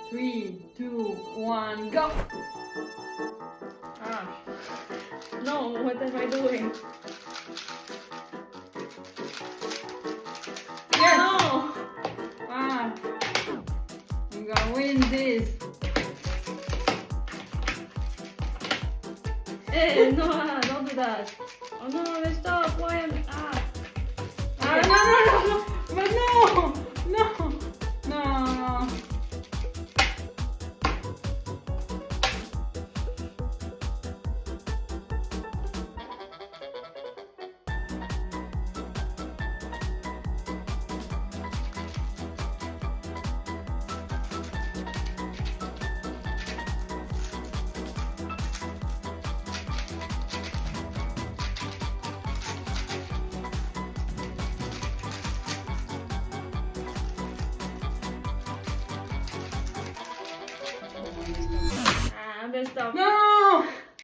3, 2, 1, go! No, what am I doing? Yes! No! I'm gonna win this. Hey, no, don't do that. Oh no, let's stop. Why am no. Best of. No!